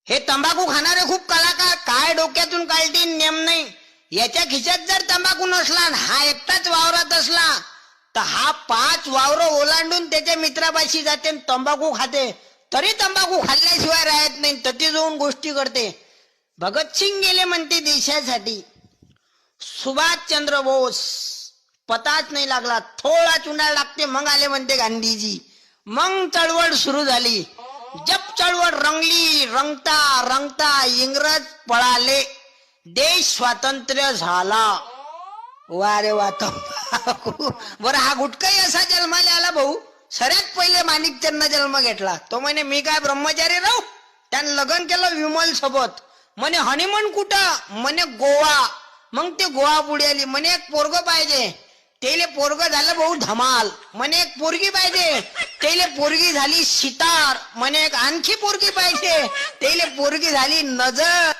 हे तंबाखू खाणारे खूप कलाकार काय डोक्यातून काढतील नेम नाही. याच्या खिशात जर तंबाखू नसला आणि हा एकटाच वावरात असला तर हा 5 वावर ओलांडून त्याच्या मित्रापाशी जाते आणि तंबाखू खाते. तरी तंबाखू खाल्ल्याशिवाय राहत नाही. तती जाऊन गोष्टी करते. भगतसिंग गेले म्हणते देशासाठी. सुभाषचंद्र बोस पताच नाही लागला. थोडा चुना लागते मग आले म्हणते गांधीजी. मग चळवळ सुरू झाली. जब चळवळ रंगली रंगता रंगता इंग्रज पळाले. देश स्वातंत्र्य झाला. वा रे वा. बरं हा गुटकाही असा जन्माला आला भाऊ. सगळ्यात पहिले माणिकचंदनं जन्म घेतला. तो म्हणे मी काय ब्रह्मचारी राहू. त्यानं लग्न केलं विमल सोबत. म्हणे हनीमून कुठं. म्हणे गोवा. मग ते गोवा पुढे आली. म्हणे एक पोरग पाहिजे. तेले पोरग झालं भाऊ धमाल. म्हणे एक पोरगी पाहिजे. तेले पोरगी झाली सितार. म्हणे एक आणखी पोरगी पाहिजे. तेले पोरगी झाली नजर.